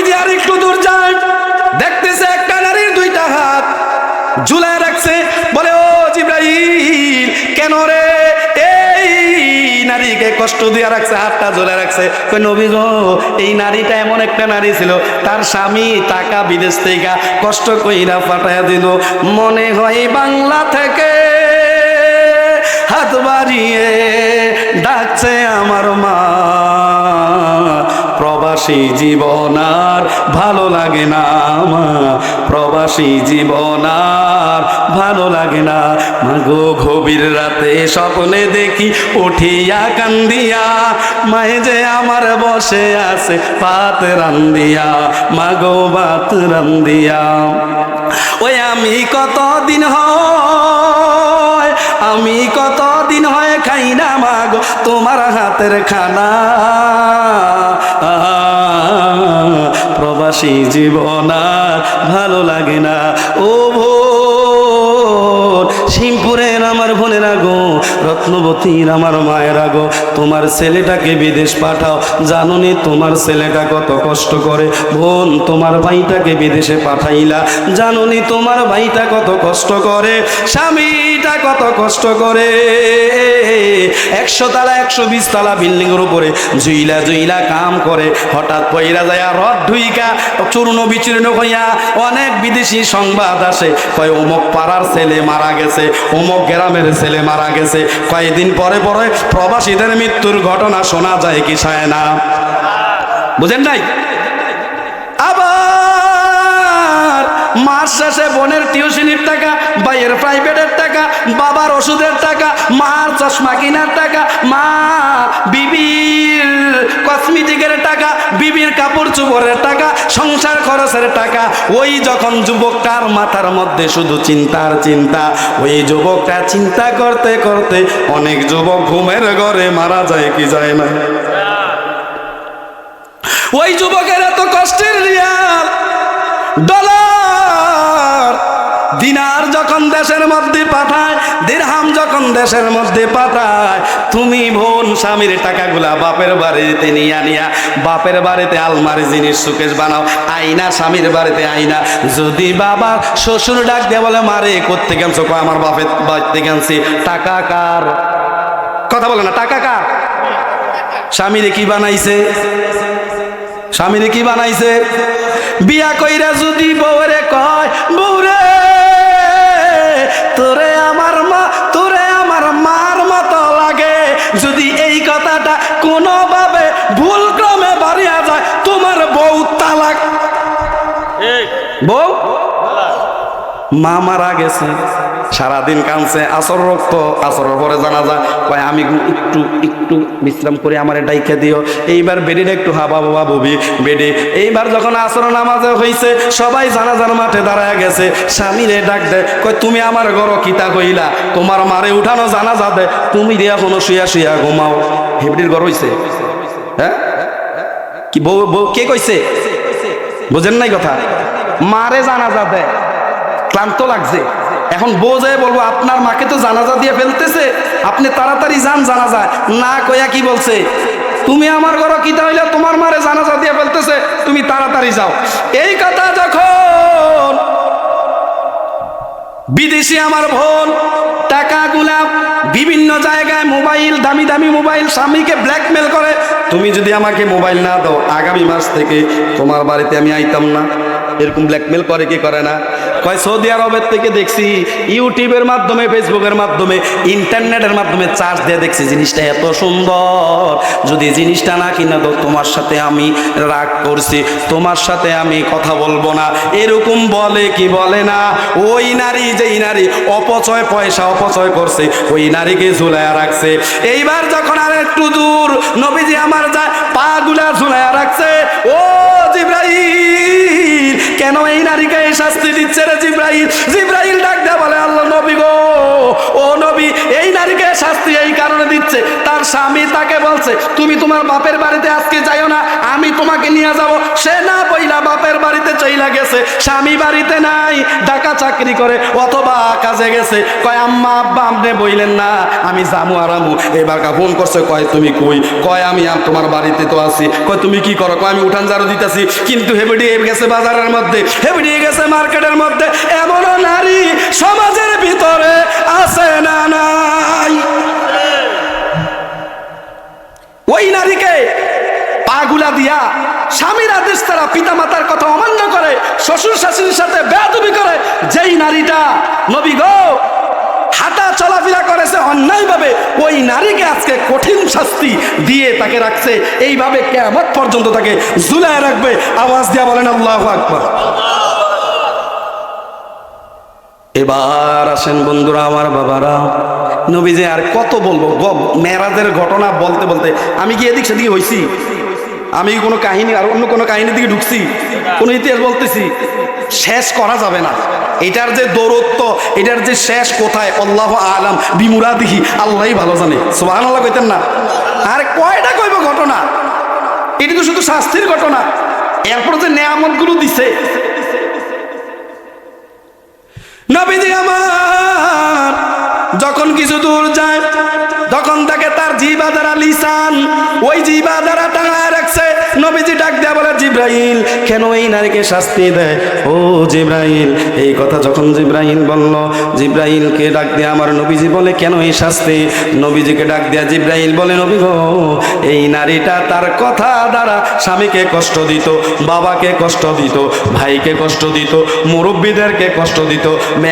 নবীজি আর একটু দূর যায়, দেখতেছে একটা নারীর দুইটা হাত ঝুলায় রাখছে। বলে, ও জিবরাইল, কেন রে এই নারীকে কষ্ট দিয়ে রাখছে, হাতটা ঝুলায় রাখছে? কই, নবী গো, এই নারীটা এমন একটা নারী ছিল, তার স্বামী টাকা বিদেশ থেকে কষ্ট কইরা পাঠায় দিল। মনে হয় বাংলা থেকে হাত বাড়িয়ে ডাকছে আমার মা। প্রবাসী জীবন আর ভালো লাগে না মা, প্রবাসী জীবন আর ভালো লাগে না। মাগো গভীর রাতে স্বপ্নে দেখি উঠিয়া কান্দিয়া, মায়ে যে আমার বসে আছে ভাত রান্দিয়া, মাগো ভাত রান্দিয়া। ওই আমি কতদিন হয়, আমি কতদিন হয় খাই না মাগো তোমার হাতের খানা। প্রবাসী জীবন আর ভালো লাগে না। ও ভোর, শিবপুরের আমার বোনেরা গো, রত্নবতীর আমার মায়েরা গো, তোমার ছেলেটাকে বিদেশ পাঠাও। জানোনি তোমার ছেলেটা কত কষ্ট করে? বোন, তোমার ভাইটাকে বিদেশে পাঠাইলা, জানোনি তোমার ভাইটা কত কষ্ট করে? স্বামীটা কত কষ্ট করে? 100 তলা 120 তলা বিল্ডিং এর উপরে জুইলা জুইলা কাম করে, হঠাৎ পয়রা যায় রড ঢুইকা চূর্ণ বিচূর্ণ হইয়া অনেক বিদেশি সংবাদ আসে, কয় অমুক পাড়ার ছেলে মারা গেছে, অমুক গ্রামের ছেলে মারা গেছে। কয়েকদিন পরে পরে প্রবাসীদের মৃত্যুর ঘটনা শোনা যায় কি শোনে না? বুঝেন নাই? আবার মাস শেষে বোনের টিউশনির টাকা, ভাইয়ের প্রাইভেটের টাকা, বাবার ওষুধের টাকা, মার চশমা কেনার টাকা, মা বিবির কসমেটিকের টাকা, বিবির কাপড় চোপড়ের টাকা, সংসার খরচের টাকা। ওই যখন যুবকটার মাথার মধ্যে শুধু চিন্তার চিন্তা, ওই যুবকটা চিন্তা করতে করতে অনেক যুবক ঘুমের ঘরে মারা যায় কি যায় না? ওই যুবকের এত কষ্টের রিয়াল ডলার দিনার যখন দেশের মধ্যে পাঠায়, দিরহাম যখন দেশের মধ্যে পাঠায়, তুমি বোন স্বামীর টাকাগুলা বাপের বাড়িতে নিয়ে আনিয়া বাপের বাড়িতে আলমারি জিনিস সুকেশ বানাও, আইনা স্বামীর বাড়িতে আইনা। যদি বাবা শ্বশুর ডাক দিয়ে বলে, মারে করতে গেছো? আমার বাপের বাড়িতে গেছি। টাকা কার? কথা বলে না, টাকা কার? স্বামীরে কি বানাইছে? স্বামীরে কি বানাইছে? বিয়া কইরা যদি বউরে কয়, বউরে তোরে আমার মা, তোরে আমার মার মতো লাগে, যদি এই কথাটা কোনোভাবে ভুল ক্রমে বাড়িয়া যায়, তোমার বউ তালাক। বউ মা মারা গেছে, সারাদিন কাঁদছে, আসর রক্ত, আসরের পরে জানা যায়, কয় আমি একটু একটু বিশ্রাম করে আমার ডাইকা দিও। এইবার বেডির একটু হাবা বাবা ববি বেডে। এইবার যখন আসর নামাজে হয়েছে, সবাই জানাজার মাঠে দাঁড়ায় গেছে, স্বামীরে ডাক দেয়, কয় তুমি আমার ঘর কিতা কইলা? তোমার মারে উঠানো জানাজা দে, তুমি দিয়ে এখনো শুয়া শুয়া ঘুমাও। হেবডির ঘর হইছে? হ্যাঁ, কি বউ? বউ কে কইছে? বুঝেন নাই কথা? মারে জানাজা দেয়, ক্লান্ত লাগছে। এখন বউ যায় বলবো, আপনার মাকে তো জানাজা দিয়ে ফেলতেছে, আপনি তাড়াতাড়ি যান জানাজা। না কইয়া কি বলছে? তুমি আমার ঘর কিতা হইলে তোমার মারে জানাজা দিয়ে ফেলতেছে, তুমি তাড়াতাড়ি যাও। এই কথা যখন বিদেশি আমার বোন টাকাগুলা বিভিন্ন জায়গায় মোবাইল, দামি দামি মোবাইল, স্বামীকে ব্ল্যাকমেল করে, তুমি যদি আমাকে মোবাইল না দাও, আগামী মাস থেকে তোমার বাড়িতে আমি আইতাম না। এরকম ব্ল্যাকমেল করে কি করে না? কয় সৌদি আরবের থেকে দেখছি, ইউটিউবের মাধ্যমে, ফেসবুকের মাধ্যমে, ইন্টারনেটের মাধ্যমে চার্জ দিয়ে দেখছি জিনিসটা এত সুন্দর, যদি জিনিসটা না কিনা দাও তোমার সাথে আমি রাগ করছি, তোমার সাথে আমি কথা বলবো না। এরকম বলে কি বলে না? ওই নারী, যেই নারী অপচয় পয়সা অপচয় করছে, ওই নারীকে ঝুলাইয়া রাখছে। এইবার যখন আর একটু দূর নবীজি আমার যায়, পা গুলা ঝুলাইয়া রাখছে। ও জিবরাইল, কেন এই নারীকে এই শাস্তি দিচ্ছে রে জিবরাইল? জিবরাইল ডাক দেয়া বলে, আল্লাহ নবী গো, ও নবী, এই নারীকে শাস্তি এই কারণে দিচ্ছে, তার স্বামী তাকে বলছে, তুমি তোমার বাপের বাড়িতে আজকে যাইও না, আমি তোমাকে নিয়ে যাব। সে না বইলা বাপের বাড়িতে চইলা গেছে, স্বামী বাড়িতে নাই, ঢাকা চাকরি করে অথবা কাজে গেছে। কয় আম্মা আব্বা আপনি বইলেন না, আমি জামু আরামু। এবার ফোন করছে, কয় তুমি কই? কয় আমি তোমার বাড়িতে তো আছি। কয় তুমি কি করো? কয় আমি উঠান ঝাড়ু দিতেছি। কিন্তু হেবেডিয়ে গেছে বাজারের মধ্যে, হেবেডিয়ে গেছে মার্কেটের মধ্যে। এমনও নারী সমাজের ভিতরে আছে না নাই? ওই নারীকে পাগুলা দিয়া স্বামীর আদেশ তারা পিতা মাতার কথা অমান্য করে, শ্বশুর শাশুড়ির সাথে বেয়াদবি করে, যেই নারীটা নবী গো হাঁটা চলাফেরা করেছে অন্যায়ভাবে, ওই নারীকে আজকে কঠিন শাস্তি দিয়ে তাকে রাখছে। এইভাবে কিয়ামত পর্যন্ত তাকে ঝুলায় রাখবে। আওয়াজ দিয়া বলেন আল্লাহু আকবার। এবার আসেন বন্ধুরা আমার, বাবারা, নবীজি আর কত বলবো? মেরাজের ঘটনা বলতে বলতে আমি কি এদিক সেদিকে হইছি? আমি কোনো কাহিনী আর অন্য কোনো কাহিনীর দিকে ঢুকছি? কোনো ইতিহাস বলতেছি? শেষ করা যাবে না। এটার যে দৌরত্ব, এটার যে শেষ কোথায়, আল্লাহু আলাম বিমুরাদিহি, আল্লাহই ভালো জানে। সুবহানাল্লাহ কইতেন না? আর কয়টা কইব ঘটনা? এটা তো শুধু শাস্তির ঘটনা। এরপর যে নেয়ামতগুলো দিছে নবীজি আমার, যখন কিছু দূর যায় তখন তাকে তার জিহ্বা দ্বারা লিসান, ওই জিহ্বা দ্বারা টাঙায় রাখছে। নবীজি ডাক দেয়া বলে, জিব্রাইল কেন এই নারীকে শাস্তি দেয়? ও জিব্রাইল, এই কথা যখন জিব্রাইল বলল, জিব্রাইলকে ডাক দেয়া আমার নবীজি বলে, কেন এই শাস্তি? নবীজিকে ডাক দেয়া জিব্রাইল বলে, নবী গো, এই নারীটা তার কথা দ্বারা স্বামীকে কষ্ট দিত, বাবাকে কষ্ট দিত, ভাইকে কষ্ট দিত, মুরব্বীদেরকে কষ্ট দিত,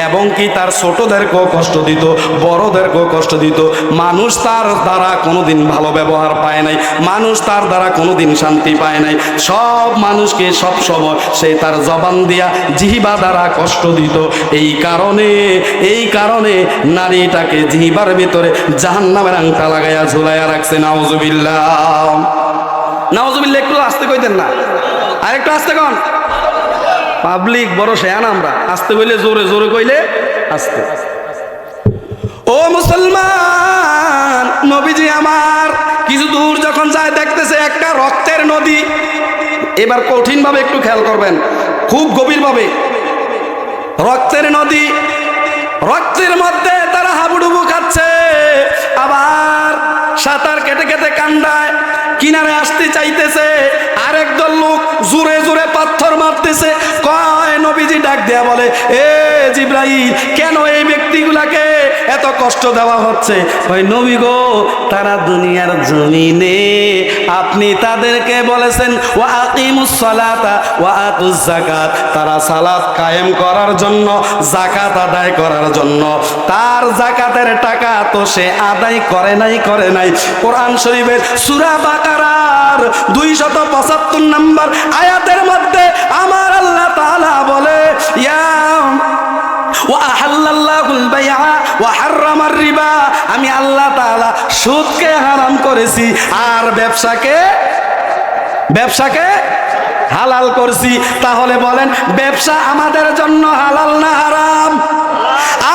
এবং কি তার ছোটদেরকেও কষ্ট দিত, বড়দেরকেও কষ্ট দিত। মানুষ তার দ্বারা কোনোদিন ভালো ব্যবহার পায় নাই, মানুষ তার দ্বারা কোনোদিন শান্তি পায় নাই। সব মানুষকে সব সময় সে তার জবান দিয়া জিহ্বা দ্বারা কষ্ট দিত। এই কারণে নারীটাকে জিহ্বার ভিতরে জাহান্নামের আংটা লাগাইয়া ঝুলাইয়া রাখছে। নাউজুবিল্লাহ, নাউজুবিল্লাহ। একটু আস্তে কইতেন না? আর একটু আস্তে কন। পাবলিক বড় শেয়ান আমরা, আস্তে কইলে জোরে, জোরে কইলে আস্তে। ও মুসলমান, নবীজি আমার কিছু দূর যখন যায় দেখতেছে একটা রক্তের নদী। এবার কঠিন ভাবে একটু খেয়াল করবেন, খুব গভীর ভাবে। রক্তের নদী, রক্তের মধ্যে তারা হাবুডুবু খাচ্ছে, আবার সাঁতার কেটে কেটে কান্দায় কিনারে আসতে চাইতেছে। আরেক দল লোক জোরে জোরে পাথর মারতেছে। কয় নবীজি ডাক দেয়া বলে, এ জিব্রাইল, কেন এই ব্যক্তিগুলাকে এত কষ্ট দেওয়া হচ্ছে? ওই নবী গো, তারা দুনিয়ার জমিনে আপনি তাদেরকে বলেছেন ওয়া আকিমুস সালাতা ওয়া আতুজ যাকাত, তারা সালাত কায়েম করার জন্য, যাকাত আদায় করার জন্য। তার যাকাতের টাকা তো সে আদায় করে নাই। কোরআন শরীফের সূরা বাকারার 275 নম্বর আয়াতের মধ্যে আমার আল্লাহ তাআলা বলে, আমি আল্লাহ তাআলা সুদকে হারাম করেছি আর ব্যবসাকে হালাল করছি। তাহলে বলেন, ব্যবসা আমাদের জন্য হালাল না হারাম?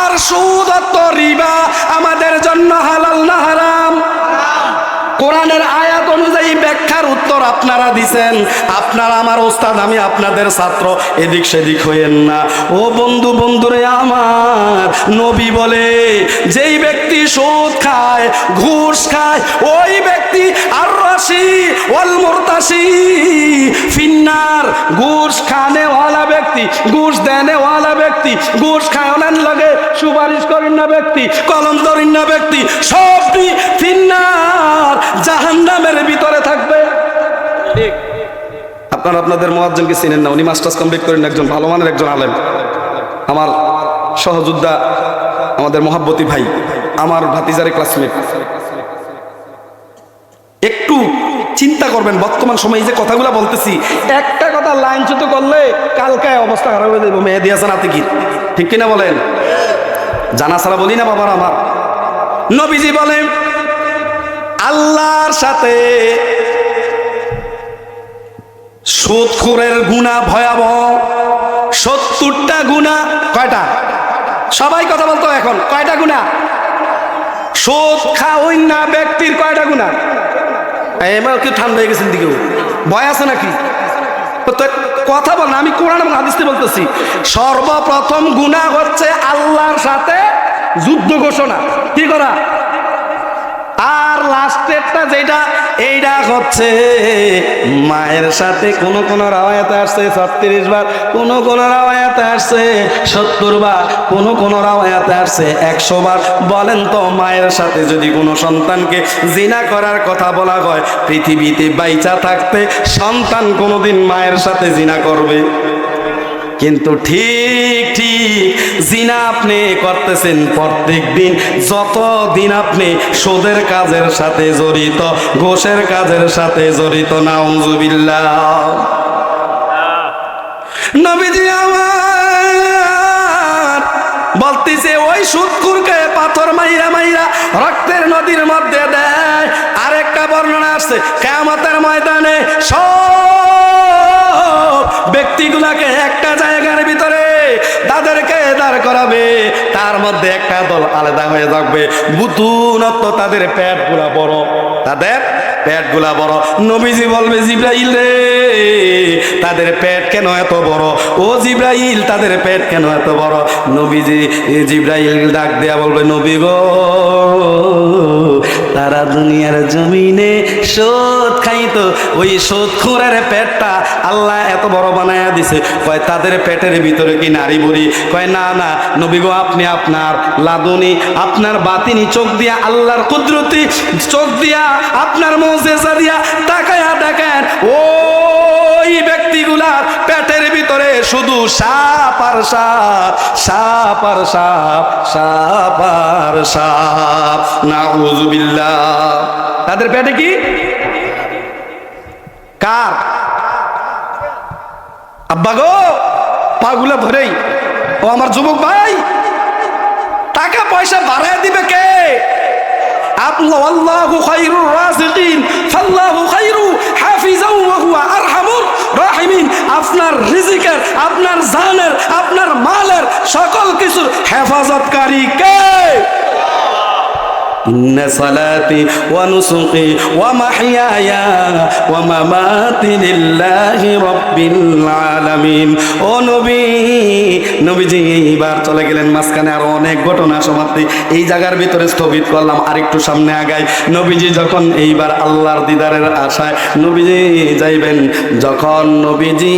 আর সুদ অর্থ রিবা আমাদের জন্য হালাল না হারাম? কোরআনের আয়াত অনুযায়ী ব্যাখ্যার উত্তর আপনারা দিছেন। আপনারা আমার ওস্তাদ, আমি আপনাদের ছাত্র, এদিক সেদিক হইেন না। ও বন্ধু, বন্ধুরে আমার, নবী বলে, যেই ব্যক্তি সুদ খায়, ঘুষ খায়, ওই ব্যক্তি আর রাশি ওয়াল মুরতাশি ফিন্নার। ঘুষ খানে ওয়ালা ব্যক্তি, ঘুষ দেনে ওয়ালা ব্যক্তি, ঘুষ খাওয়ানোর লগে সুপারিশ করেন না ব্যক্তি, কলম ধরেন না ব্যক্তি, সবই ফিন্নার, জাহান্নামের ভিতরে থাকবে। আপনারা আপনাদের মুয়াজ্জিনকে চিনেন না? উনি মাস্টার্স কমপ্লিট করেন, একজন ভালো মানের একজন আলেম, আমার সহযোদ্ধা, আমাদের মহাব্বতী ভাই, আমার ভাতিজারে ক্লাসমেট। একটু চিন্তা করবেন, বর্তমান সময়ে যে কথাগুলো বলতেছি, একটা কথা লাইনচ্যুত করলে কালকে অবস্থা খারাপ হয়ে যাবে। মেহেদী হাসান আতিকি, ঠিক কিনা বলেন? জানা ছাড়া বলি না বাবার আমার। নবীজি বলেন, আল্লাহর সাথে সুদখোরের গুনাহ ভয়াবহ। 70টা গুনাহ। কয়টা? সবাই কথা বলতো এখন। কয়টা গুনাহ? সুদ খাওয়াই না ব্যক্তির কয়টা গুনাহ? এবার কি ঠান্ডা হয়ে গেছেন দিকেও? ভয় আছে নাকি? তো কথা বল না, আমি কোরআন এবং হাদিসে বলতেছি। সর্বপ্রথম গুনাহ হচ্ছে আল্লাহর সাথে যুদ্ধ ঘোষণা কি করা, আর লাস্টেরটা যেটা এইটা হচ্ছে মায়ের সাথে কোন কোন রাওয়ায়াতে আসছে 36 বার, কোন কোন রাওয়ায়াতে আসছে 70 বার, কোন কোন রাওয়ায়াতে আসছে 100 বার। বলেন তো মায়ের সাথে যদি কোনো সন্তানকে জিনা করার কথা বলা হয়, পৃথিবীতে বাইচা থাকতে সন্তান কোনোদিন মায়ের সাথে জিনা করবে? কিন্তু ঠিক ঠিক জিনা আপনি করতেছেন প্রত্যেক দিন, যতদিন আপনি সুদের কাজের সাথে জড়িত, ঘোষের কাজের সাথে জড়িত। নাউজুবিল্লাহ। নবীজি আমার বলতেছে ওই সুদখোরকে পাথর মাইরা মাইরা রক্তের নদীর মধ্যে দেয়। আরেকটা বর্ণনা আসছে কিয়ামতের ময়দানে সব ব্যক্তিগুলাকে একটা জায়গার ভিতরে তাদেরকে দাঁড় করাবে, তার মধ্যে একটা দল আলাদা হয়ে যাবে। বুতুনত তাদের পেটগুলা বড়, তাদের পেটগুলা বড়। নবীজি বলবে জিবরাইল রে তাদের পেট কেন এত বড়? ও জিবরাইল তাদের পেট কেন এত বড়? নবীজি জিবরাইল ডাক দেয়া বলবে নবী গো তারা দুনিয়ার জমিনে সুদ খাইতো, ওই সুদখোরের পেটটা আল্লাহ এত বড় বানায়া দিছে। কয় তাদের পেটের ভিতরে কি নারী বুড়ি? কয় না না নবী গো আপনি আপনার লাদুনি আপনার বাতিনি চোখ দিয়া আল্লাহর কুদরতি চোখ দিয়া আপনার মুজিজা দিয়া তাকায়া দেখেন ওই ব্যক্তিগুলার পেটের ভিতরে শুধু সাপ আর সাপ, সাপ আর সাপ, সাপ আর সাপ। নাউযুবিল্লাহ। তাদের পেটে কি? কার? আব্বা গো পাগুলা ধরেই ও আমার যুবক ভাই, টাকা পয়সা বাড়ায় দিবে কে? আল্লাহু খায়রুর রাযিকিন ফাল্লাহু খায়রু হাফিজাও ওয়া হুয়া আরহামুর রাহিমিন। আপনার রিজিকের, আপনার জানের, আপনার মালের সকল কিছুর হেফাজতকারী কে? ইন্না সালাতি ওয়া নুসুকি ওয়া মাহইয়ায়া ওয়া মামাতি লিল্লাহি রাব্বিল আলামিন। ও নবী, নবীজি এইবার চলে গেলেন মাঝখানে আরো অনেক ঘটনা সমাপ্তি, এই জায়গার ভিতরে স্থগিত করলাম, আরেকটু সামনে আগাই। নবীজি যখন এইবার আল্লাহর দিদারের আশায় নবীজি যাইবেন, যখন নবীজি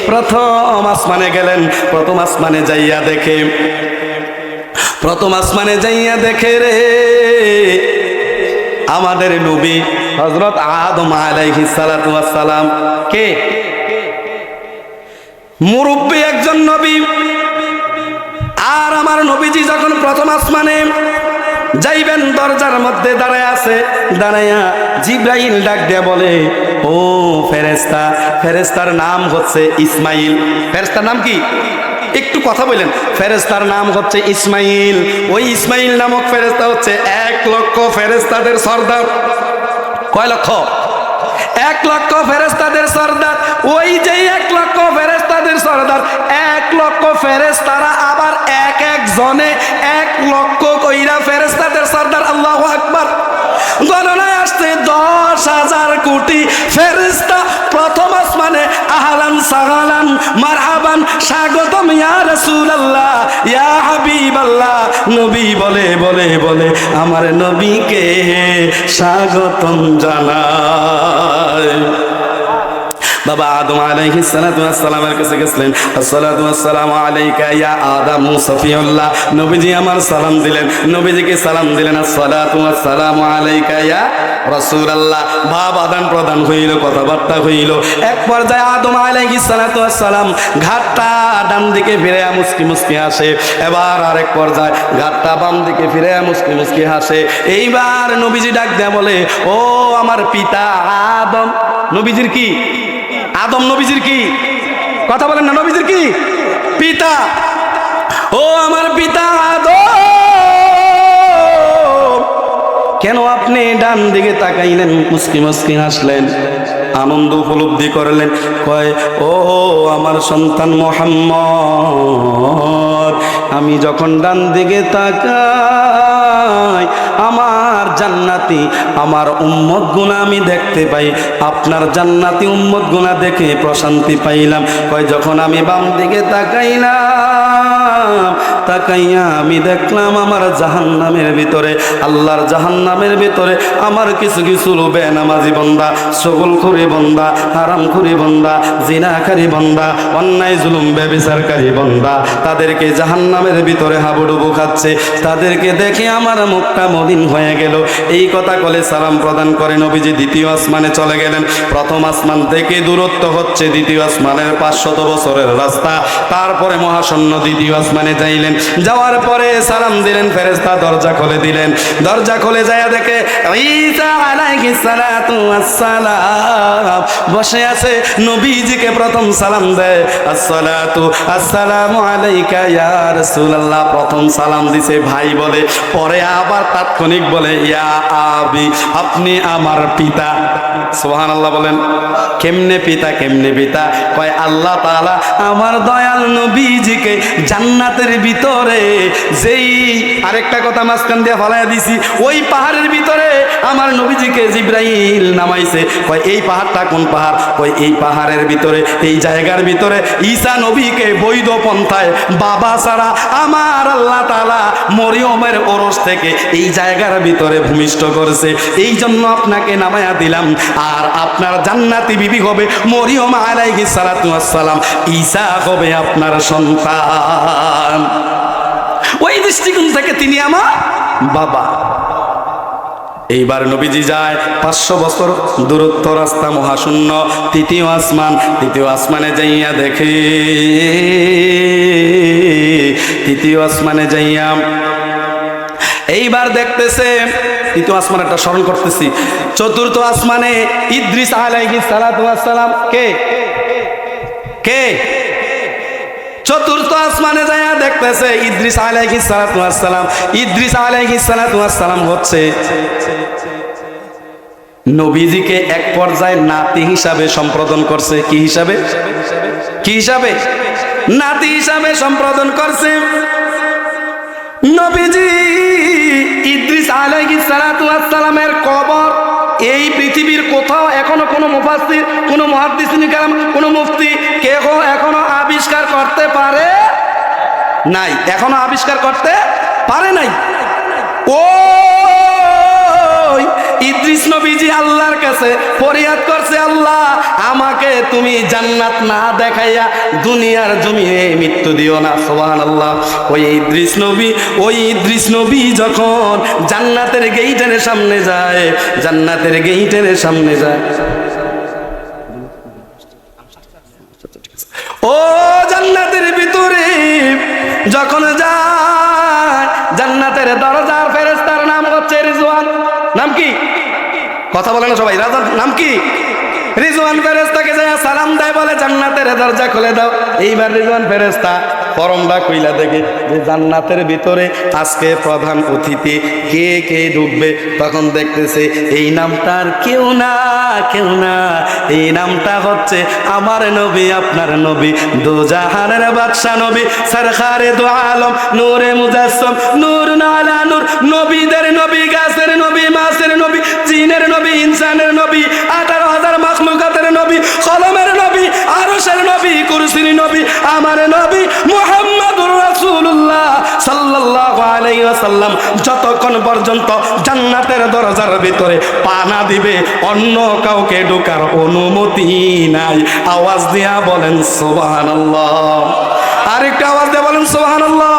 প্রথম আসমানে গেলেন, প্রথম আসমানে যাইয়া দেখে, প্রথম আসমানে যাইয়া দেখে রে আমাদের নবী হযরত আদম আলাইহিস সালাতু ওয়াস সালাম। কে? মুরব্বী একজন নবী। আর আমার নবীজি যখন প্রথম আসমানে যাইবেন দরজার মধ্যে দাঁড়ায় আছে, দাঁড়াইয়া জিবরাইল ডাক দিয়া বলে ও ফেরেশতা, ফেরেশতার নাম হচ্ছে ইসমাইল। ফেরেশতার নাম কি? একটু কথা বলেন। ফেরেশতার নাম হচ্ছে ইসমাইল। ওই ইসমাইল নামক ফেরেশতা হচ্ছে 1 লক্ষ ফেরেশতাদের সর্দার। কয় লক্ষ? 1 লক্ষ ফেরেশতাদের সর্দার। ওই যে 1 লক্ষ ফেরেশতাদের সর্দার, 1 লক্ষ ফেরেশতারা আবার এক এক জনে 1 লক্ষ কইরা ফেরেশতাদের সর্দার। আল্লাহু আকবার। গণনায় আসছে 10,000 কোটি ফেরেশতা প্রথম আসমানে আহলান সাহলান মারহাবান স্বাগতম ইয়া রাসূলুল্লাহ ইয়া হাবিবাল্লাহ। নবী বলে বলে বলে আমার নবীকে স্বাগতম জানায়। বাবা আদম আলাইহিস সালাতু ওয়াস সালামের কাছে গেলেন, আসসালাতু ওয়াসসালামু আলাইকা ইয়া আদম সফিউল্লাহ। নবীজি আমার সালাম দিলেন, নবীজিকে সালাম দিলেন, আসসালাতু ওয়াসসালামু আলাইকা ইয়া রাসূলুল্লাহ। ভাব আদান প্রদান হইল, কথাবার্তা হইল। এক পর্যায়ে আদম আলাইহিস সালাতু ওয়াস সালাম ঘাটটা ডান দিকে ফিরে মুস্কি মুস্কি হাসে। এবার আরেক পর্যায়ে ঘাটটা বাম দিকে ফিরে মুস্কি মুস্কি হাসে। এইবার নবীজি ডাক দেয়া বলে ও আমার পিতা আদম। নবীজির কি? আদম নবীজির কি? কথা বলেন না, নবীজির কি? পিতা। ও আমার পিতা আদম, কেন আপনি ডান দিকে তাকাইলেন, মুস্কি মুস্কি হাসলেন? আনন্দ উপলব্ধি করলেন। কয়, ও আমার সন্তান মুহাম্মদ, আমি যখন ডান দিকে তাকাই আমার জান্নাতি আমার উম্মত গুণা আমি দেখতে পাই, আপনার জান্নাতি উম্মত গুণা দেখে প্রশান্তি পাইলাম। কয়, যখন আমি বাম দিকে তাকাইয়া আমি দেখলাম আমার জাহান্নামের ভিতরে, আল্লাহর জাহান্নামের ভিতরে আমার কিছু কিছু বেনামাজি বান্দা, চগলখুরি বান্দা, হারামখুরি বান্দা, জিনাকারী বান্দা, অন্যায় জুলুম ব্যভিচারকারী বান্দা, তাদেরকে জাহান্নামের ভিতরে হাবুডুবু খাচ্ছে। তাদেরকে দেখে আমার মুখটা মলিন হয়ে গেল। এই কথা বলে সালাম প্রদান করে নবীজি দ্বিতীয় আসমানে চলে গেলেন। প্রথম আসমান থেকে দূরত্ব হচ্ছে দ্বিতীয় আসমানের 500 বছরের রাস্তা। তারপরে মহাশূন্য দ্বিতীয় আসমানে যাইলেন। যাওয়ার পরে সালাম দিলেন, ফেরেশতা দরজা খুলে দিলেন। দরজা খুলে যায় দেখে ঈসা আলাইহিস সালাতু ওয়াস সালাম বসে আছে। নবীজিকে প্রথম সালাম দেয়, আসসালাতু আসসালামু আলাইকা ইয়া রাসূলুল্লাহ। প্রথম সালাম দিছে ভাই বলে, পরে আবার তাৎক্ষণিক বলে ইয়া আবি, আপনি আমার পিতা। সুবহানাল্লাহ বলেন। কেমনে পিতা, কেমনে পিতা? কয়, আল্লাহ তাআলা আমার দয়াল নবীজিকে জান্নাতের ভিতরে যেই, আরেকটা কথা মাঝখান দিয়ে ফলাইয়া দিছি, ওই পাহাড়ের ভিতরে আমার নবীজিকে জিবরাইল নামাইছে। কয়, এই পাহাড়টা কোন পাহাড়? কয়, এই পাহাড়ের ভিতরে, এই জায়গার ভিতরে ঈসা নবীকে বৈধ পন্থায় বাবা ছাড়া আমার আল্লাহ তাআলা মরিয়মের ওরস থেকে এই জায়গার ভিতরে ভূমিষ্ঠ করেছে। এই জন্য আপনাকে নামায়া দিলাম। আর আপনার জান্নাতি বিবি হবে মরিয়ম আলাইহিস সালাতু ওয়াস সালাম, ঈসা হবে আপনার সন্তান। ওই দৃষ্টিকোণ থেকে তিনি আমার বাবা। এইবার নবীজি যায় 500 বছর দূরত্ব রাস্তা, মহাশূন্য, তৃতীয় আসমান। তৃতীয় আসমানে যাইয়া দেখে, তৃতীয় আসমানে যাইয়া এইবার দেখতেছে, তৃতীয় আসমান একটা স্মরণ করতেছি, চতুর্থ আসমানে ইদ্রিস আলাইহিস সালাতু ওয়াস সালাম। কে কে? চতুর্থ আসমানে যায় দেখতেছে ইদ্রিস আলাইহিস সালাতু ওয়াস সালাম। ইদ্রিস আলাইহিস সালাতু ওয়াস সালাম হচ্ছে নবীজিকে এক পর্যায়ে নাতি হিসাবে সম্প্রদান করছে। কি হিসাবে? কি হিসাবে? নাতি হিসাবে সম্প্রদান করছে। নবীজি ইদ্রিস আলাইহিস সালাতু ওয়াস সালামের কবর এই পৃথিবীর কোথাও এখনো কোনো মুফাসসির, কোনো মুহাদ্দিসিন কেরাম, কোনো মুফতি কেউ এখনো আবিষ্কার করতে পারে নাই, এখনো আবিষ্কার করতে পারে নাই। ও ইদ্রিস নবীজি আল্লাহর কাছে ফরিয়াদ করছে, আল্লাহ আমাকে তুমি জান্নাত না দেখাইয়া দুনিয়ার জমিনে মৃত্যু দিও না। সুবহানাল্লাহ। ওই ইদ্রিস নবী যখন জান্নাতের গেইটের সামনে যায়, জান্নাতের গেইটের সামনে যায়, ও জান্নাতের ভিতরে যখন যায়, জান্নাতের দরজার ফেরেশতার নাম হচ্ছে রিজওয়ান। নাম কি? কথা বলে না সবাই। রাজার নাম কি? রিজওয়ান ফেরেশতাকে যায় সালাম দেয়, বলে জান্নাতের দরজা খুলে দাও। এইবার রিজওয়ান ফেরেশতা পরমটা কইলা দেখে যে জান্নাতের ভিতরে আজকে প্রধান অতিথি কে কে ঢুকবে। তখন দেখতেছে এই নামটার কেউ না, কেউ না, এই নামটা হচ্ছে আমার নবী, আপনার নবী, দোজাহানের বাদশা নবী, সরকারে দো আলম, নূরে মুজাসসম, নূর আলা নূর, নবীদের নবী, গাছের নবী, মাছের নবী, জিনের নবী, ইনসানের নবী, 18,000 মাখলুকাতের নবী, কলমের নবী, আরশের নবী, কুরসির নবী, আমার নবী মুহাম্মদুর রাসূলুল্লাহ সাল্লাল্লাহু আলাইহি ওয়াসাল্লাম যতক্ষণ পর্যন্ত জান্নাতের দরজার ভিতরে পা না দিবে অন্য কাউকে ঢোকার অনুমতি নাই। আওয়াজ দিয়া বলেন সুবহানাল্লাহ। আরেকটা আওয়াজ দিয়ে বলেন সুবহানাল্লাহ।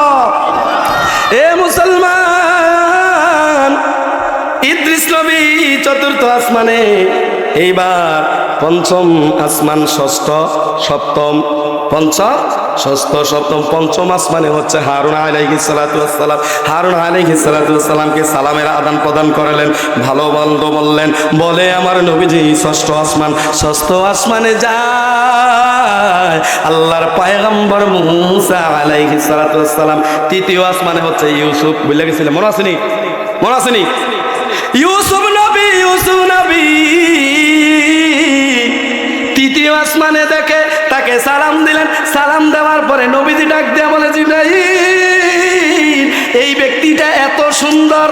এ মুসলমান, ইদ্রিস নবী চতুর্থ আসমানে, এইবার পঞ্চম আসমান, ষষ্ঠ, সপ্তম, পঞ্চম, ষষ্ঠ, সপ্তম, পঞ্চম আসমানে হচ্ছে হারুন আলাইহিস সালাতু ওয়াস সালাম। হারুন আলাইহিস সালাতু ওয়াস সালামকে সালামের আদান প্রদান করলেন, ভালো মন্দ বললেন, বলে আমার নবীজি ষষ্ঠ আসমান, ষষ্ঠ আসমানে যায় আল্লাহর পয়গম্বর মুসা আলাইহিস সালাতু ওয়াস সালাম। তৃতীয় আসমানে হচ্ছে ইউসুফ, ভুলে গেছিলেন, মনে আসেনি? মনে আসেনি? ইউসুফ নবী, ইউসুফ নবী দ্বিতীয় আসমানে দেখে, তাকে সালাম দিলেন। সালাম দেওয়ার পরে নবীজি ডাক দেয়া বলে, জিবরাইল, এই ব্যক্তিটা এত সুন্দর,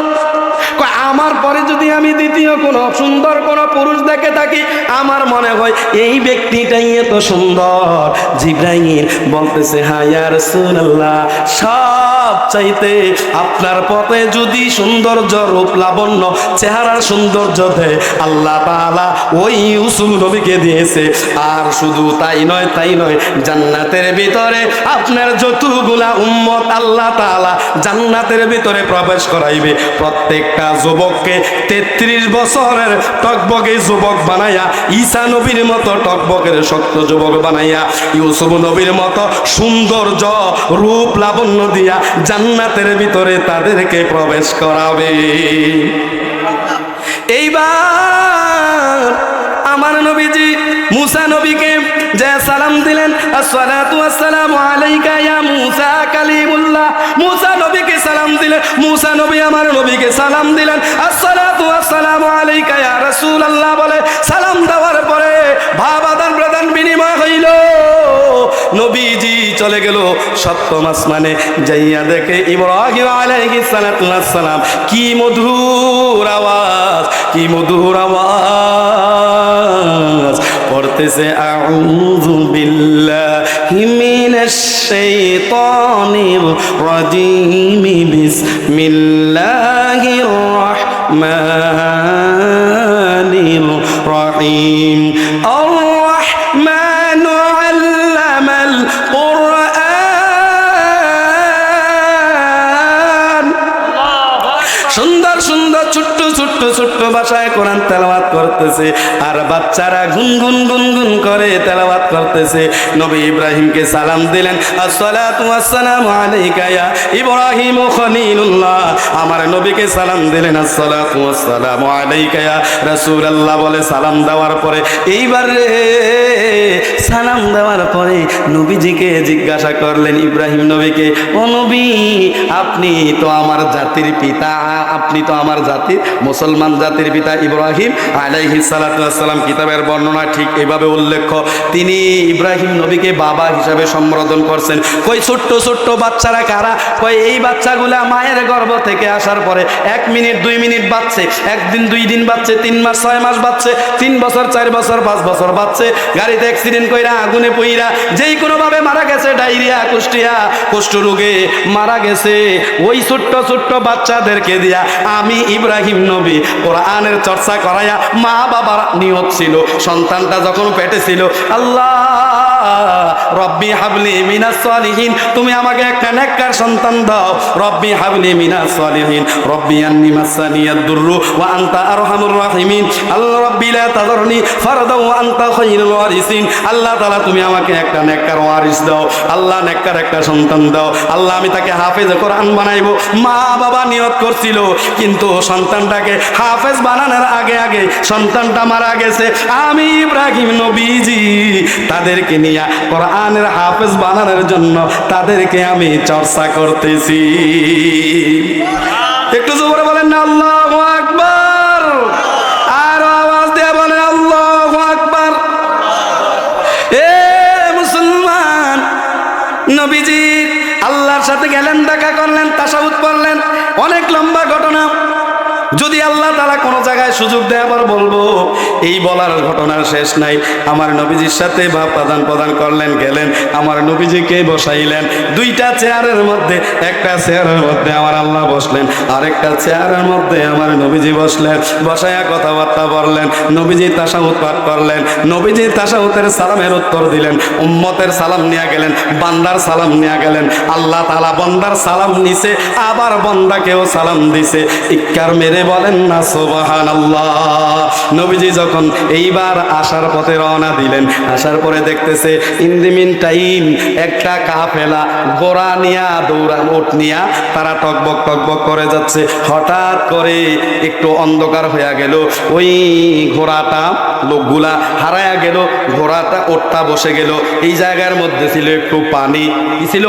আমার পরে যদি আমি দ্বিতীয় কোনো সুন্দর কোনো পুরুষ দেখে থাকি, আমার মনে হয় এই ব্যক্তিটাই এত সুন্দর। জিবরাইল বলতেছে, হ্যাঁ ইয়া রাসূলুল্লাহ, সব চাইতে আপনার পথে যদি সৌন্দর্য, রূপ, লাবণ্য, চেহারার সৌন্দর্য দেয়, আল্লাহ তাআলা ওই ইউসুফ নবীকে দিয়েছে। আর শুধু তাই নয়, জান্নাতের ভিতরে আপনার যতগুলা উম্মত আল্লাহ তাআলা জান্নাতের ভিতরে প্রবেশ করাইবে, প্রত্যেকটা যুবককে 33 বছরের টকবকে যুবক বানাইয়া, ঈসা নবীর মতো টকবকের শক্ত যুবক বানাইয়া, ইউসুফ নবীর মতো সৌন্দর্য, রূপ, লাবণ্য দিয়া জান্নাতের ভিতরে তাদেরকে প্রবেশ করাবে। এইবার আমার নবীজি মুসা নবীকে যে সালাম দিলেন, আসসালাতু ওয়াসসালামু আলাইকা ইয়া মুসা কালিমুল্লাহ। মুসা নবীকে সালাম দিলেন, মুসা নবী আমার নবীকে সালাম দিলেন, আসসালাতু ওয়াসসালামু আলাইকা ইয়া রাসূলুল্লাহ বলে সালাম দেওয়ার পরে ভাব আদান প্রদান বিনিময় হইল। নবীজি চলে গেল সপ্তম আসমানে, যাইয়া দেখে ইব্রাহিম আলাইহিস সালাতু ওয়াসসালাম, কি মধুর আওয়াজ, কি মধুর আওয়াজ পড়তেছে, আউযু বিল্লাহি মিনাশ শাইতানির রাজিম, বিসমিল্লাহির রাহমানির রাহিম। আর-রাহমানু আল্লামাল কুরআন। সুন্দর সুন্দর ছোট্ট ছোট্ট ছোট্ট ভাষায় কোরআন তেলাওয়াত করতেছে, আর বাচ্চারা গুনগুন গুনগুন করে তেলাওয়াত করতেছে। নবী ইব্রাহিমকে সালাম দিলেন, আসসালাতু ওয়াসসালামু আলাইকা ইয়া ইব্রাহিম খলিলুল্লাহ। আমার নবীকে সালাম দিলেন, আসসালাতু ওয়াসসালামু আলাইকা ইয়া রাসূলুল্লাহ বলে সালাম দেওয়ার পরে, এইবার সালাম দেওয়ার পরে নবীজিকে জিজ্ঞাসা করলেন, ইব্রাহিম নবীকে, ও নবী, আপনি তো আমার জাতির পিতা, আপনি তো আমার জাতির মুসলমান জাতির পিতা ইব্রাহিম আলাইহিস সালাতু ওয়াসসালাম। কিতাবের বর্ণনা ঠিক এইভাবে উল্লেখ, তিনি ইব্রাহিম নবীকে বাবা হিসাবে সম্বোধন করছেন। কই ছোট্ট ছোট্ট বাচ্চারা কারা? কই এই বাচ্চাগুলা মায়ের গর্ভ থেকে আসার পরে 1 মিনিট 2 মিনিট বাচ্চে, 1 দিন 2 দিন বাচ্চে, 3 মাস 6 মাস বাচ্চে, 3 বছর 4 বছর 5 বছর বাচ্চে, গাড়িতে অ্যাক্সিডেন্ট কইরা, আগুনে পুইরা, যেই কোনো ভাবে মারা গেছে, ডায়রিয়া, কুষ্ঠিয়া, কুষ্ঠ রোগে মারা গেছে, ওই ছোট্ট ছোট্ট বাচ্চাদেরকে দিয়া আমি ইব্রাহিম নবী কোরআনের চর্চা করাইয়া, মা বাবার নিয়ত ছিল সন্তানটা যখন পেটে ছিল, আল্লাহ রব্বি হাবলি মিনাস সালিহিন, তুমি আমাকে একটা নেককার সন্তান দাও। রব্বি হাবলি মিনাস সালিহিন, রব্বি আন্নি মাসানিয়াদ দুররু ওয়া আনতা আরহামুর রাহিমিন, আল্লাহ রব্বি লা তাযরনি ফারদা ওয়া আনতা খায়রুল ওয়ারিসিন। আল্লাহ তাআলা তুমি আমাকে একটা নেককার ওয়ারিস দাও, আল্লাহ নেককার একটা সন্তান দাও, আল্লাহ আমি তাকে হাফেজ কোরআন বানাইবো। মা বাবা নিয়ত করছিল, কিন্তু সন্তানটাকে হাফেজ বানানোর আগে আগে সন্তানটা মারা গেছে। আমি ইব্রাহিম নবীজি তাদেরকে নিয়ে কোরআনের হাফেজ বানানোর জন্য তাদেরকে আমি চর্চা করতেছি। একটু জোরে বলেন না আল্লাহু আকবার, আর আওয়াজ দিয়ে বলেন আল্লাহু আকবার। এ মুসলমান, নবীজি আল্লাহর সাথে গেলেন, দেখা করলেন, তাশাহুদ পড়লেন, অনেক লম্বা ঘটনা। যদি আল্লাহ তাআলা কোনো জায়গায় সুযোগ দেয় আবার বলবো, এই বলার ঘটনার শেষ নাই। আমার নবীজির সাথে ভাব আদান প্রদান করলেন, গেলেন, আমার নবীজিকে বসাইলেন 2টা চেয়ারের মধ্যে। একটা চেয়ারের মধ্যে আমার আল্লাহ বসলেন, আরেকটা চেয়ারের মধ্যে আমার নবীজি বসলেন। বসাইয়া কথাবার্তা বললেন, নবীজি তাশাহুদ পাঠ করলেন, নবীজি তাশাহুদের সালামের উত্তর দিলেন, উম্মতের সালাম নিয়ে গেলেন, বান্দার সালাম নিয়ে গেলেন। আল্লাহ তাআলা বান্দার সালাম নিছে, আবার বান্দাকেও সালাম দিছে। ইক্কার মেরে বলেন না সুবহানাল্লাহ। নবীজি যখন এইবার আসার পথে রওনা দিলেন, আসার পরে দেখতেছে ইন দি মিন টাইম একটা কাফেলা ঘোড়া নিয়া, দৌড়া উট নিয়া তারা টকবক টকবক করে যাচ্ছে। হঠাৎ করে একটু অন্ধকার হয়ে গেল, ওই ঘোড়াটা লোকগুলা হারায়া গেল, ঘোড়াটা ওটটা বসে গেল। এই জায়গার মধ্যে ছিল একটু পানি, কি ছিল?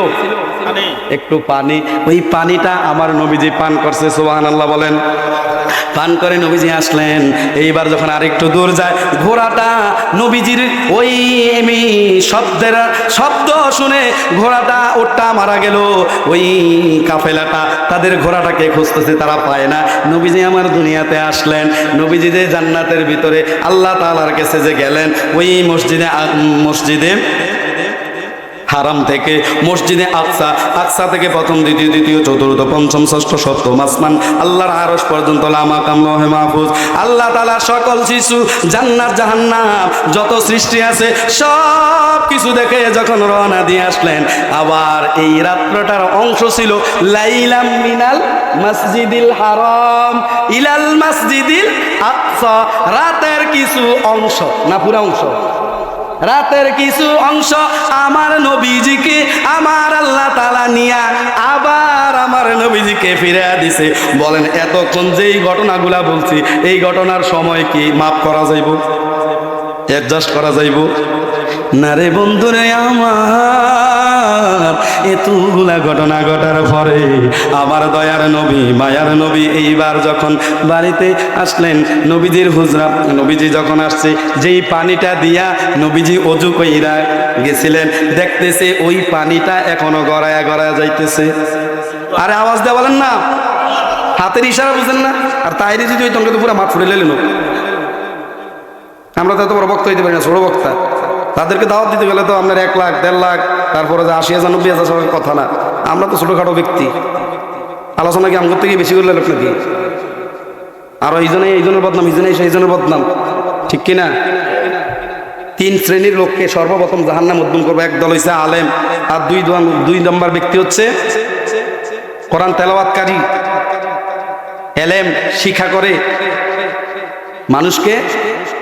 একটু পানি। ওই পানিটা আমার নবীজি পান করছে, সুবহানাল্লাহ বলেন। পান করে নবীজি আসলেন। এইবার যখন আরেকটু দূর যায়, ঘোড়াটা নবীজির ওই শব্দ শুনে ঘোড়াটা ওটা মারা গেল। ওই কাফেলাটা তাদের ঘোড়াটাকে খুঁজতেছে, তারা পায় না। নবীজি আমার দুনিয়াতে আসলেন, নবীজি যে জান্নাতের ভিতরে আল্লাহ তাআলার কাছে যে গেলেন, ওই মসজিদে হারাম থেকে মসজিদে আকসা থেকে প্রথম, দ্বিতীয়, তৃতীয়, চতুর্থ, পঞ্চম, ষষ্ঠ, সপ্তম আসমান, আল্লাহর আরশ পর্যন্ত, লামাকাম লৌহে মাহফুজ, আল্লাহ তাআলা সকল শিশু, জান্নাত জাহান্নাম যত সৃষ্টি আছে সব কিছু দেখে যখন রওনা দিয়ে আসলেন, আবার এই রাত্রটার অংশ ছিল লাইলাম মিনাল মসজিদিল হারাম ইলাল মসজিদিল আকসা, রাতের কিছু অংশ, না পুরো অংশ, রাতের কিছু অংশ আমার নবীজিকে আমার আল্লাহ তাআলা নিয়া আবার আমার নবীজিকে ফিরে দিছে। বলেন এতক্ষণ যেই ঘটনাগুলা বলছি, এই ঘটনার সময় কি মাফ করা যাইব, অ্যাডজাস্ট করা যাইব না রে বন্ধুরে আমার? এতগুলা ঘটনা ঘটার পরে আমার দয়ার নবী, মায়ার নবী এইবার যখন বাড়িতে আসলেন, নবীজির হুজরা, নবীজি যখন আসছে, যেই পানিটা দিয়া নবীজি অজু কইরা গেছিলেন, দেখতেছে ওই পানিটা এখনো গড়ায়া গড়ায়া যাইতেছে। আরে আওয়াজ দেওয়া বলেন না, হাতের ইশারা বুঝেন না? আর তাইরে যদি ওই তঙ্গে তো পুরো মাঠ ফুটে লেলেন। আমরা তো এত বড় বক্তা হইতে পারি না, ছোট বক্তা। তাদেরকে দাওয়াত দিতে গেলে তো আপনার 1 লাখ 1.5 লাখ, তারপরে যে 80,000 90,000 সবার কথা না। আমরা তো ছোটোখাটো ব্যক্তি, আলোচনা কি আমার থেকে বেশি করলে লোক নাকি? আরো এই জনের বদনাম, এই জনের বদনাম, ঠিক কিনা? 3 শ্রেণীর লোককে সর্বপ্রথম জাহান্নাম উদ্বুন করবে। একদল হইছে আলেম, আর 2 নম্বর ব্যক্তি হচ্ছে কোরআন তেলাওয়াতকারী, এলেম শিক্ষা করে, মানুষকে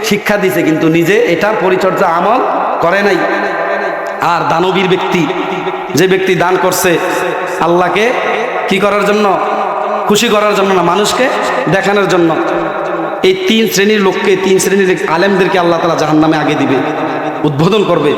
শিক্ষা দিছে কিন্তু নিজে এটার পরিচর্যা আমল করে নাই। আর দানবীর ব্যক্তি, যে ব্যক্তি দান করছে আল্লাহকে কি করার জন্য? খুশি করার জন্য না, মানুষকে দেখানোর জন্য। এই 3 শ্রেণীর লোককে, 3 শ্রেণীর আলেমদেরকে আল্লাহ তাআলা জাহান্নামে আগে দিবে, উদ্বোধন করবে।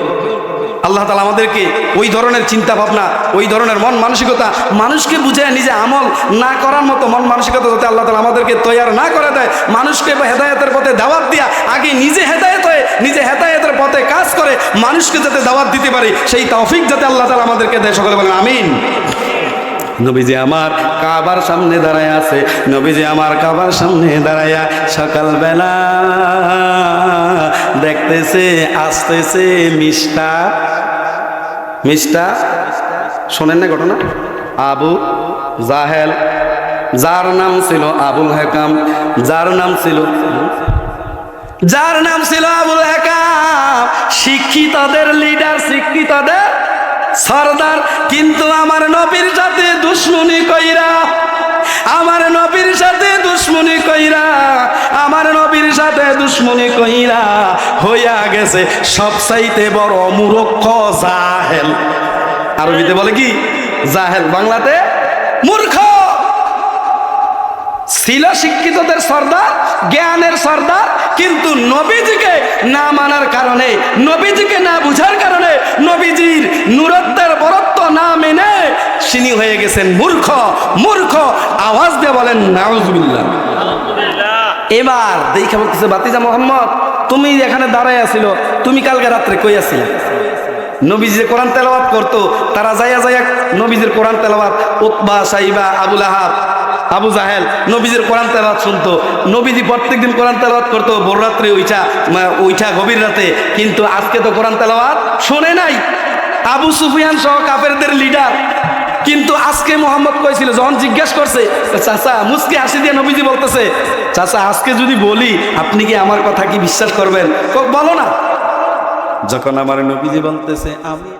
আল্লাহ তাআলা আমাদেরকে ওই ধরনের চিন্তা ভাবনা, ওই ধরনের মন মানসিকতা, মানুষকে বুঝে নিজে আমল না করার মতো মন মানসিকতা যাতে আল্লাহ তাআলা আমাদেরকে তৈয়ার না করে দেয়, মানুষকে হেদায়েতের পথে দাওয়াত দিয়া আগে নিজে হেদায়েত হয়ে নিজে হেদায়েতের পথে কাজ করে মানুষকে যাতে দাওয়াত দিতে পারি, সেই তৌফিক যাতে আল্লাহ তাআলা আমাদেরকে দেয়। সকলে বলেন আমিন। নবীজি আমার কাবার সামনে দাঁড়ায় আছে, নবীজি আমার কাবার সামনে দাঁড়ায়া সকালবেলা দেখতেছে আসতেছে মিষ্টা। শোনেন না ঘটনা? আবু জাহেল, যার নাম ছিল আবুল হেকাম, যার নাম ছিল আবুল হেকাম, শিক্ষিতদের লিডার, শিক্ষিতদের সরদার, কিন্তু আমার নবীর সাথে দুশ্মনী কইরা, আমার নবীর সাথে দুশ্মনী কইরা, আমার নবীর সাথে দুশ্মনী কইরা হইয়া গেছে সবচাইতে বড় মূর্খ জাহেল। আরবিতে বলে কি? জাহেল, বাংলাতে মূর্খ। ছিল শিক্ষিতদের সর্দার, জ্ঞানের সর্দার, কিন্তু নবীজিকে না মানার কারণে, নবীজিকে না বুঝার কারণে, নবীজির নূরত্বের বরত্ব না মেনে তিনি হয়ে গেছেন মূর্খ। আওয়াজ দিয়ে বলেন নাউজুবিল্লাহ। এবার দেখা বলতেছে, বাতিজা মোহাম্মদ, তুমি এখানে দাঁড়ায় আছিল, তুমি কালকে রাত্রে কই আছিলে? নবীজি যে কোরআন তেলাওয়াত করতো, তারা যাইয়া নবীজির কোরআন তেলাওয়াত, উতবা, সাইবা, আবুল আহাব, আবু জাহেল নবীজির কোরআন তেলাওয়াত শুনতো। নবীজি প্রত্যেকদিন কোরআন তেলাওয়াত করতো ভোর রাত্রে উইঠা গভীর রাতে, কিন্তু আজকে তো কোরআন তেলাওয়াত শুনে নাই। আবু সুফিয়ান সহ কাফেরদের লিডার, কিন্তু আজকে মোহাম্মদ কইছিল, যখন জিজ্ঞাসা করছে, চাচা মুসকে হাসি দিয়ে নবীজি বলতেছে, চাচা আজকে যদি বলি আপনি কি আমার কথা কি বিশ্বাস করবেন? বলো না। যখন আমার নবীজি বলতেছে আমি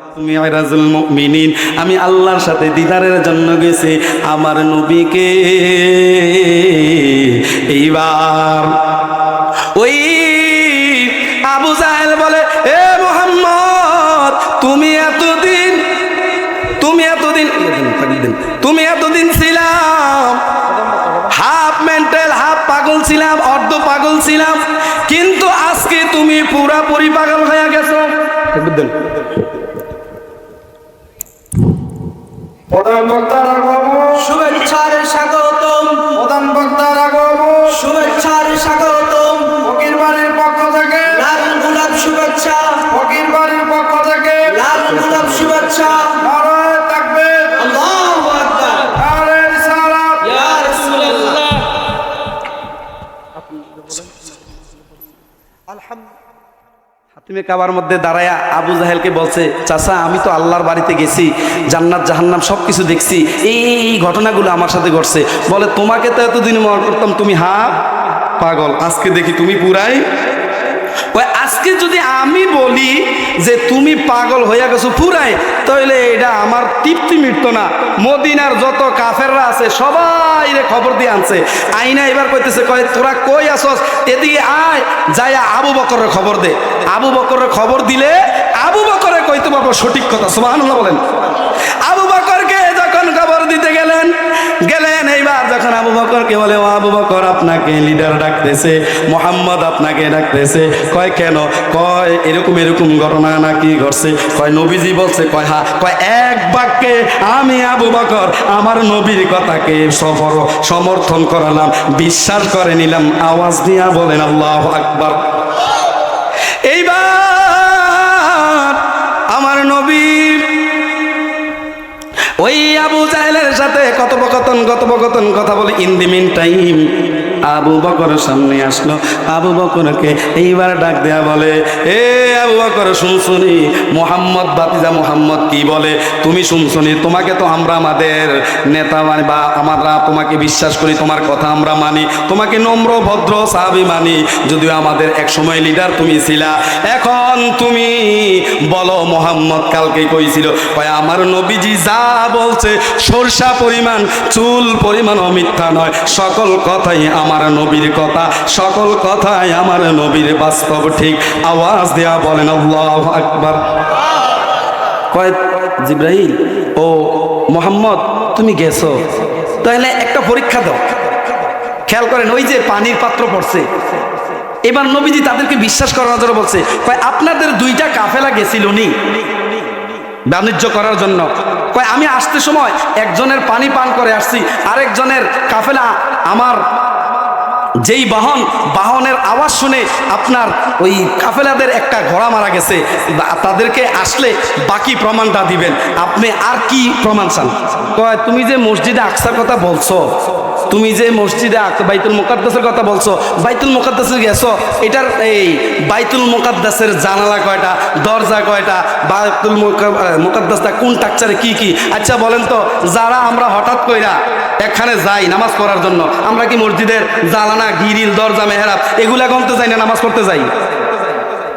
মিরাজুল মুমিনিন, আমি আল্লাহর সাথে দিদারের জন্য গেছি, আমার নবীকে এইবার ওই আবু জাহেল বলে, এ মুহাম্মদ, তুমি এতদিন ছিলাম হাফ মেন্টাল, হাফ পাগল ছিলাম, অর্ধ পাগল ছিলাম, কিন্তু আজকে তুমি পুরাপুরি পাগল হয়ে গেছো। প্রধান বক্তার আগমন, শুভেচ্ছার স্বাগতম, প্রধান বক্তার আগমন, শুভেচ্ছার স্বাগতম, ফকির বাড়ির পক্ষ থেকে, লাল গোলাপ শুভেচ্ছা, ফকির বাড়ির পক্ষ থেকে লাল গোলাপ শুভেচ্ছা। নারায়ে তাকবীর, আল্লাহু আকবার, নারায়ে রিসালাত। ইয়া রাসূলুল্লাহ। হাতিমে কাবার মধ্যে দাঁড়ায়া আবু জাহেলকে বলছে, চাচা আমি তো আল্লাহর বাড়িতে গেছি, জান্নাত জাহান্নাম সব কিছু দেখছি, এই ঘটনাগুলো আমার সাথে ঘটছে। বলে তোমাকে তো এতদিন মনে করতাম তুমি পাগল, আজকে দেখি তুমি পুরাই। ওই আজকে যদি আমি বলি যে তুমি পাগল হইয়া গেছো পুরাই, তাহলে এটা আমার তৃপ্তি মিটতো না। মদিনার যত কাফেররা আছে সবাই রে খবর দিয়ে আনছে। আইনা এবার কইতেছে, কয় তোরা কই আসস, এদিকে আয়, যাইয়া আবু বকরের খবর দে। আবু বকরের খবর দিলে আবু বকরে কইতে পারবো সঠিক কথা। সুবহানাল্লাহ বলেন। আবু বকরকে যখন খবর দিতে গেলেন, এইবার যখন আবু বকরকে বলে, ও আবু বকর আপনাকে লিডার ডাকতেছে, মোহাম্মদ আপনাকে ডাকতেছে। কয় কেন? কয় এরকম এরকম ঘটনা নাকি ঘটছে? কয় নবীজি বলছে। কয় হ্যাঁ। কয় এক বাক্যে আমি আবু বকর আমার নবীর কথাকে সমর্থন করালাম, বিশ্বাস করে নিলাম। আওয়াজ দিয়া বলেন আল্লাহু আকবার। এইবার আমার নবী ওই আবু জাহেলের সাথে কথোপকথন কথা বলে। In the meantime Abu বকরের সামনে আসলো। আবু বকরকে এইবার ডাক দেয়া বলে, এ আবু বকর শুনছনি মোহাম্মদ বাতিজা মোহাম্মদ কি বলে? তুমি শুনছনি? তোমাকে তো আমরা আমাদের নেতা মানি, বা আমরা তোমাকে বিশ্বাস করি, তোমার কথা আমরা মানি, তোমাকে নম্র ভদ্র সাহাবী মানি, যদিও আমাদের এক সময় লিডার তুমি ছিলা। এখন তুমি বলো মোহাম্মদ কালকে কইছিল। কয় আমার নবীজি যা বলছে সরষা পরিমাণ চুল পরিমাণ মিথ্যা নয়, সকল কথাই আমার নবীর কথা, সকল কথাই আমার নবীর বাস্তব ঠিক। আওয়াজ দেয়া বলেন আল্লাহু আকবার। কয় জিবরাইল, ও মোহাম্মদ তুমি গেছো, তাহলে একটা পরীক্ষা দাও। খেয়াল করেন, ওই যে পানির পাত্র পড়ছে, এবার নবীজি তাদেরকে বিশ্বাস করার জন্য বলছে, কয় আপনাদের দুইটা কাফেলা গেছিল নি বাণিজ্য করার জন্য? কয় আমি আসতে সময় একজনের পানি পান করে আসছি, আরেকজনের কাফেলা আমার যেই বাহনের আওয়াজ শুনে আপনার ওই কাফেলাদের একটা ঘোড়া মারা গেছে, তাদেরকে আসলে বাকি প্রমাণটা দিবেন। আপনি আর কি প্রমাণ চান? কয় তুমি যে মসজিদে আকসার কথা বলছো, তুমি যে মসজিদে বাইতুল মুকাদ্দাসের কথা বলছো, বাইতুল মুকাদ্দাসে গেছো, এটার এই বাইতুল মুকাদ্দাসের জানালা কয়টা, দরজা কয়টা, বাইতুল মুকাদ্দাসটা কোন টাকচারে কি কি? আচ্ছা বলেন তো, যারা আমরা হঠাৎ কইরা এখানে যাই নামাজ পড়ার জন্য, আমরা কি মসজিদের জানালা, গিরিল, দরজা, মেহরাব এগুলা গনতে যাই না নামাজ পড়তে যাই?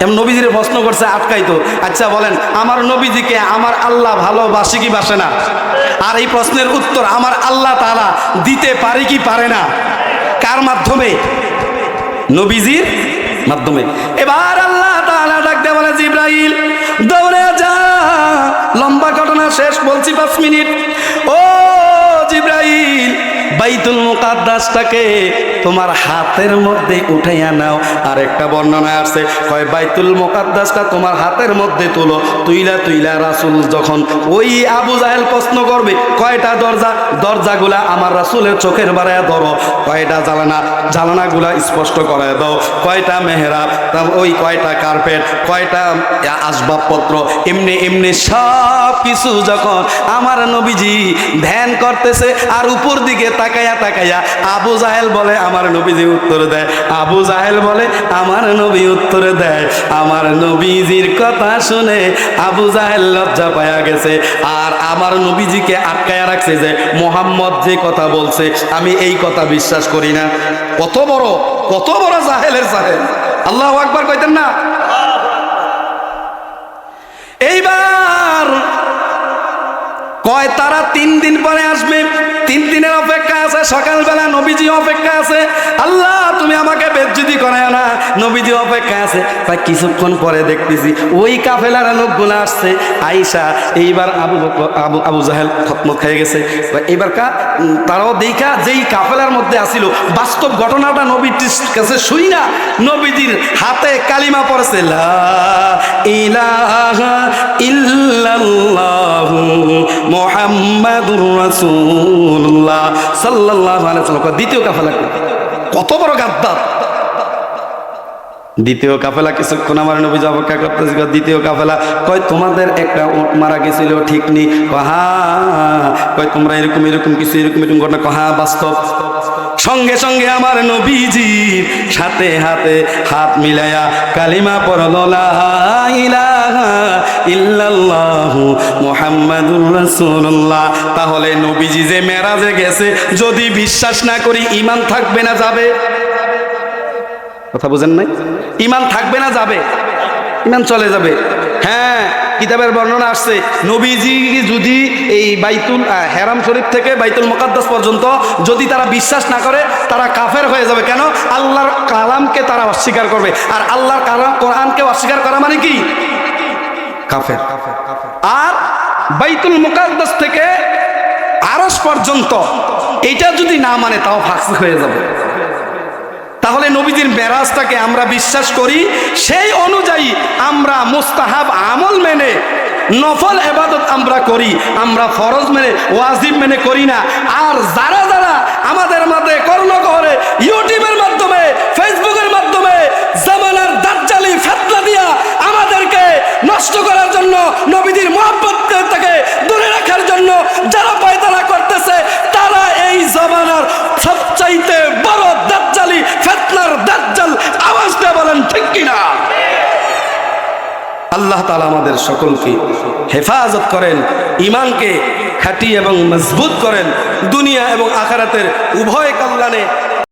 এমন নবীজির প্রশ্ন করছে আটকাইতো। আচ্ছা বলেন, আমার নবীজিকে আমার আল্লাহ ভালোবাসে কি বাসে না? আর এই প্রশ্নের উত্তর আমার আল্লাহ তাআলা দিতে পারে কি পারে না? কার মাধ্যমে? নবীজির মাধ্যমে। এবার আল্লাহ তাআলা ডাকতে বলে, জিবরাইল দৌড়ে যা। লম্বা ঘটনা শেষ, বলছি 5 মিনিট। ও জিবরাইল, বাইতুল মুকাদ্দাসটাকে তোমার হাতের মধ্যে উঠাইয়া নাও। আর একটা বর্ণনা আছে, কয় বাইতুল মুকাদ্দাসটা তোমার হাতের মধ্যে তুলো। তুইলা রাসূল যখন ওই আবু জাহেল প্রশ্ন করবে কয়টা দরজা, দরজাগুলা আমার রাসূলের চোখের বাড়ায় ধরো। কয়টা জানালাগুলা স্পষ্ট করায় দাও। কয়টা মেহরাব, ওই কয়টা কার্পেট, কয়টা আসবাবপত্র, এমনি সব কিছু যখন আমার নবীজি ধ্যান করতেছে, আর উপর দিকে তাকাইয়া আবু জাহেল বলে আমার নবীজি উত্তর দেয়, আবু জাহেল বলে আমার নবী উত্তর দেয়। আমার নবীজির কথা শুনে আবু জাহেল লজ্জা পায়া গেছে, আর আমার নবীজিকে আটকায়া রাখছে যে মোহাম্মদ যে কথা বলছে আমি এই কথা বিশ্বাস করি না। কত বড় জাহেলের জাহেল! আল্লাহু আকবার কইতেন না? এইবার কয় তারা 3 দিন পরে আসবে, 3 দিনের অপেক্ষা আছে। সকালবেলা নবীজি অপেক্ষা আছে, আল্লাহ তুমি আমাকে বেজ্জতি করায় না, নবীজি অপেক্ষা আছে। কয় কিছুক্ষণ পরে দেখতেছি ওই কাফেলার লোকগুলো আসছে, আইসা এইবার আবু জাহেল খতমত খেয়ে গেছে। এইবার তারাও দেখা যেই কাফেলার মধ্যে আসিল, বাস্তব ঘটনাটা নবীর কাছে শুনি না, নবীজির হাতে কালিমা পড়ছে, লা ইলাহা ইল্লাল্লাহু মুহাম্মাদুর মুহাম্মাদুর রাসূলুল্লাহ সাল্লাল্লাহু আলাইহি ওয়াসাল্লাম। দ্বিতীয় কাফেলা কত বড় গাদ্দার! দ্বিতীয় কাফেলা কিছুক্ষণ আমার নবী অপেক্ষা করতেছে। দ্বিতীয় কাফেলা কয় তোমাদের একটা উট মারা গেছিল ঠিক নেই? কয় তোমরা এরকম এরকম কিছু এরকম এরকম ঘটনা? বাস্তব। সঙ্গে সঙ্গে আমার নবীজির সাথে হাতে হাত মিলাইয়া কালিমা পড়ল, লা ইলাহা ইল্লাল্লাহু মুহাম্মাদুর রাসূলুল্লাহ। তাহলে নবীজি যে মেরাজে গেছে, যদি বিশ্বাস না করি ঈমান থাকবে না যাবে? কথা বুঝেন নাই? ঈমান থাকবে না যাবে? ঈমান চলে যাবে। হ্যাঁ, কিতাবের বর্ণনা আসছে নবীজি যদি এই বাইতুল হেরাম শরীফ থেকে বাইতুল মুকাদ্দাস পর্যন্ত যদি তারা বিশ্বাস না করে, তারা কাফের হয়ে যাবে। কেন? আল্লাহর কালামকে তারা অস্বীকার করবে, আর আল্লাহর কালাম কোরআনকে অস্বীকার করা মানে কি? কাফের। আর বাইতুল মুকাদ্দাস থেকে আরশ পর্যন্ত এটা যদি না মানে, তাও ফাসিক হয়ে যাবে। তাহলে নবীজির মেরাজটাকে আমরা বিশ্বাস করি, সেই অনুযায়ী আমরা মুস্তাহাব আমল মেনে নফল ইবাদত আমরা করি, আমরা ফরজ মেনে ওয়াজিব মেনে করি না। আর যারা যারা আমাদের মাঝে কর্ণগহরে ইউটিউবের মাধ্যমে ফেসবুকের মাধ্যমে জামানার দাজ্জালি ফিতনা দিয়া আমাদেরকে নষ্ট করার জন্য, নবীজির মহব্বত থেকে দূরে রাখার জন্য যারা পায়তারা করতেছে, তারা এই জামানার সবচাইতে বড় দাজ্জালি ফিতনার দাজ্জাল। আওয়াজটা বলেন ঠিক কিনা? আল্লাহ তাআলা আমাদের সকলকে হেফাজত করেন, ঈমানকে খাঁটি এবং মজবুত করেন, দুনিয়া এবং আখিরাতের উভয় কল্যাণে